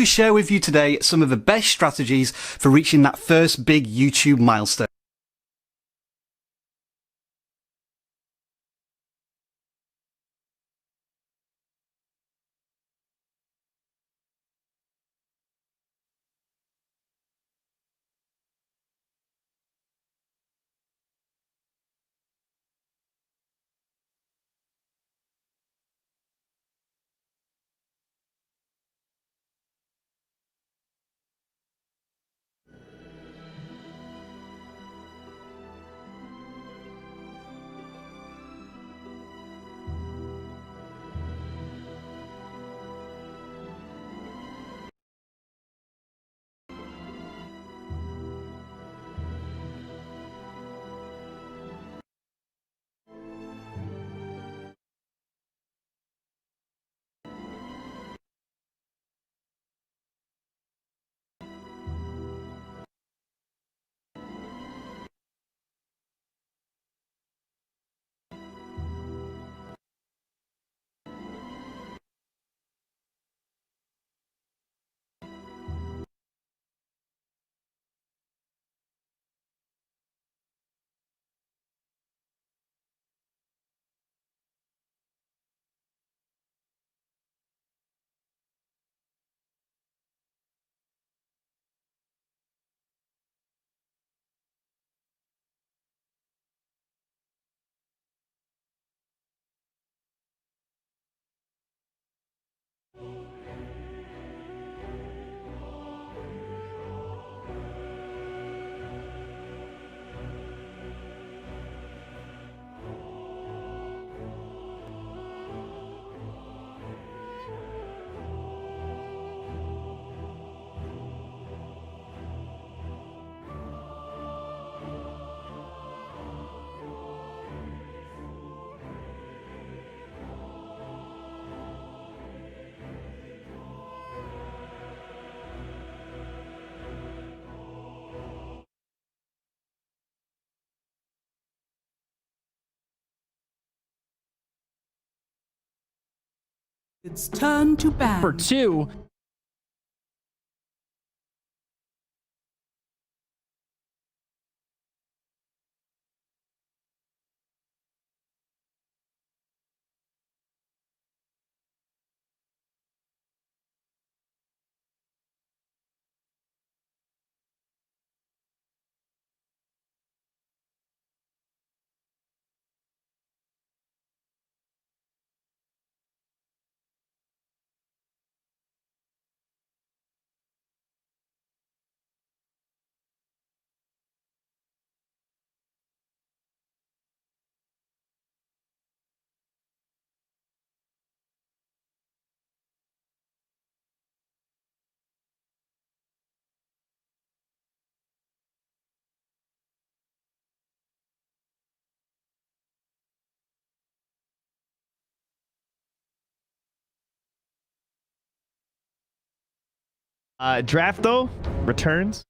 to share with you today some of the best strategies for reaching that first big YouTube milestone. It's turn to ban. For 2. Draft though returns.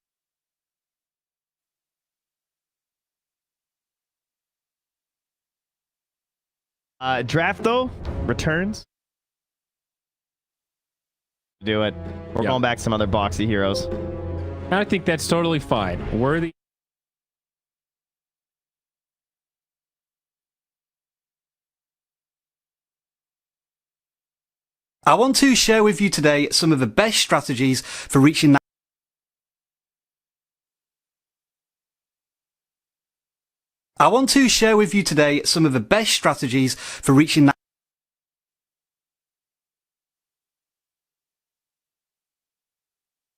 Draft though returns. Do it. We're going back to some other boxy heroes. I think that's totally fine. Worthy. I want to share with you today some of the best strategies for reaching that. I want to share with you today some of the best strategies for reaching that.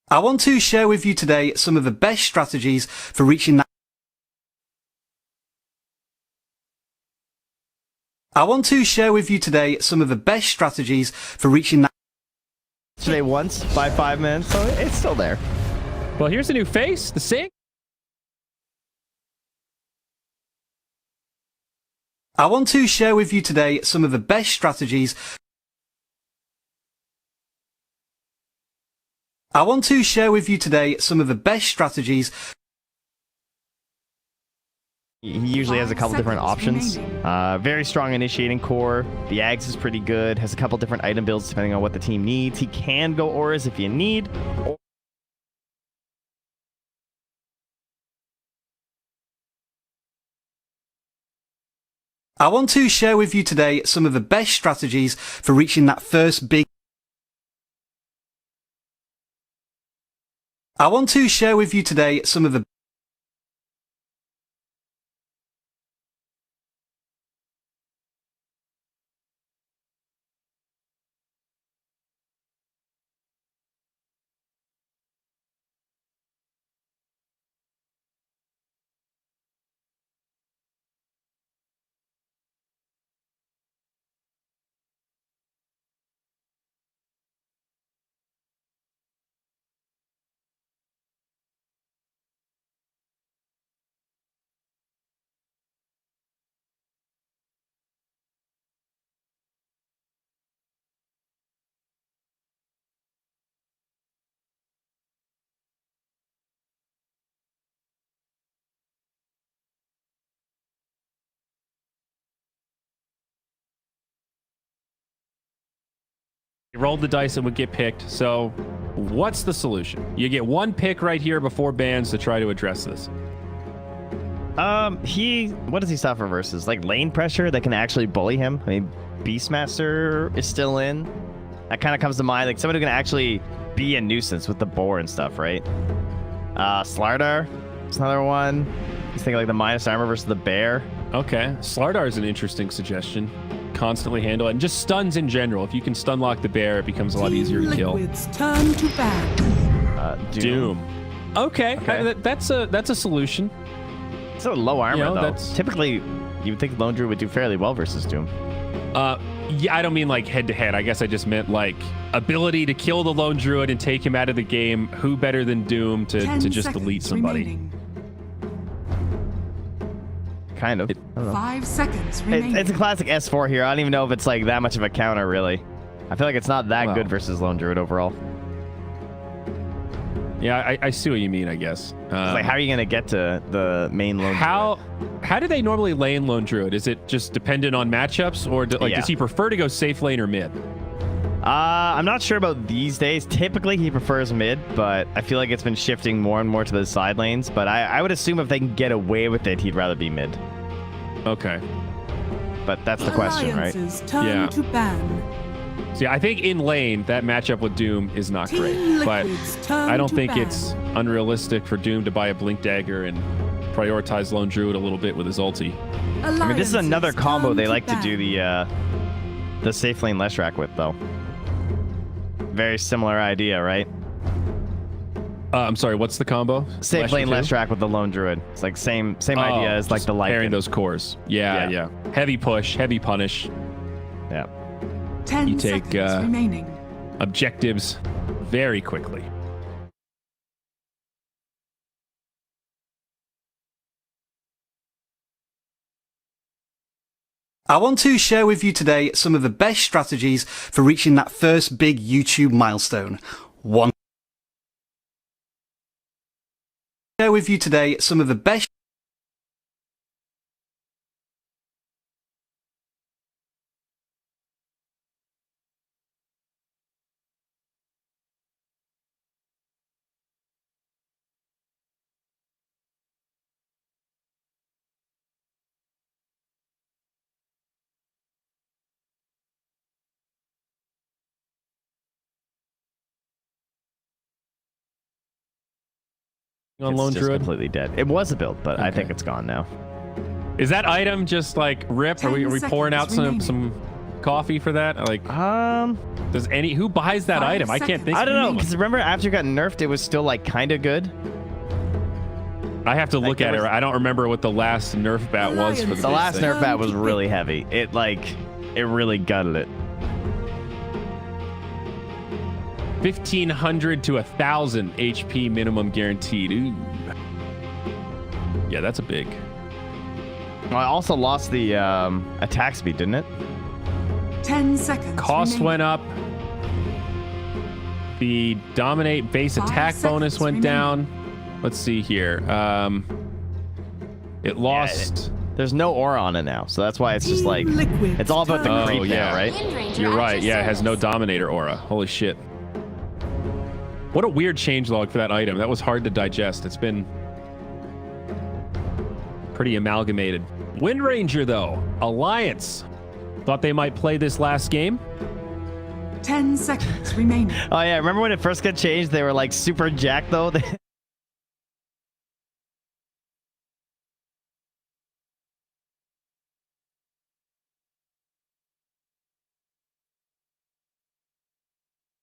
I want to share with you today some of the best strategies for reaching that. I want to share with you today some of the best strategies for reaching that. Today once by 5 minutes, so it's still there. Well, here's a new face. The same. I want to share with you today some of the best strategies. I want to share with you today some of the best strategies. He usually has a couple different options. Very strong initiating core. The Ags is pretty good. Has a couple different item builds depending on what the team needs. He can go auras if you need. I want to share with you today some of the best strategies for reaching that first big. I want to share with you today some of the You rolled the dice and would get picked. So what's the solution? You get one pick right here before bans to try to address this. What does he suffer versus? Like lane pressure that can actually bully him? I mean, Beastmaster is still in. That kind of comes to mind. Like someone who can actually be a nuisance with the boar and stuff, right? Slardar is another one. He's thinking like the minus armor versus the bear. Okay. Slardar is an interesting suggestion. Constantly handle it. And just stuns in general. If you can stun lock the bear, it becomes a lot easier to kill. Turn to ban. Doom. Okay. That's a solution. So low armor, though. That's... Typically, you would think Lone Druid would do fairly well versus Doom. Yeah, I don't mean like head-to-head. I guess I just meant like ability to kill the Lone Druid and take him out of the game. Who better than Doom to just delete somebody? Remaining. Kind of. 5 seconds remaining. It's a classic S4 here. I don't even know if it's like that much of a counter, really. I feel like it's not that good versus Lone Druid overall. Yeah, I see what you mean, I guess. It's like, how are you going to get to the main Lone Druid? How do they normally lane Lone Druid? Is it just dependent on matchups? Or does he prefer to go safe lane or mid? I'm not sure about these days. Typically, he prefers mid, but I feel like it's been shifting more and more to the side lanes. But I would assume if they can get away with it, he'd rather be mid. Okay. But that's the question, right? Turn to ban. See, I think in lane, that matchup with Doom is not great. But I don't think it's unrealistic for Doom to buy a Blink Dagger and prioritize Lone Druid a little bit with his ulti. I mean, this is another combo they like to do the safe lane Leshrac with, though. Very similar idea, right? I'm sorry, what's the combo? Safe lane Leshrac with the Lone Druid. It's like same idea as like the light. Pairing those cores. Yeah. Heavy push, heavy punish. Yeah. 10 you take remaining. Objectives very quickly. I want to share with you today some of the best strategies for reaching that first big YouTube milestone. Share with you today some of the best on Lone It's Druid. completely dead. It was a build, but I think it's gone now. Is that item just like rip? Are we pouring out some coffee for that? Like, does who buys that item? I can't think. I don't know, because remember after it got nerfed, it was still like kind of good. I have to look at it. I don't remember what the last nerf bat was for the last nerf bat was really heavy. It really gutted it. 1,500 to 1,000 HP minimum guaranteed. Ooh. Yeah, that's a big. Well, I also lost the attack speed, didn't it? 10 seconds. Cost went up. The dominate base attack bonus went down. Let's see here. It lost. There's no aura on it now, so that's why it's just like Liquid's it's all about the turn. creep Oh, now, yeah. right? You're right. Yeah, it has no Dominator aura. Holy shit. What a weird changelog for that item. That was hard to digest. It's been pretty amalgamated. Wind Ranger, though. Alliance. Thought they might play this last game. 10 seconds remaining. Oh yeah, remember when it first got changed? They were like super jacked though.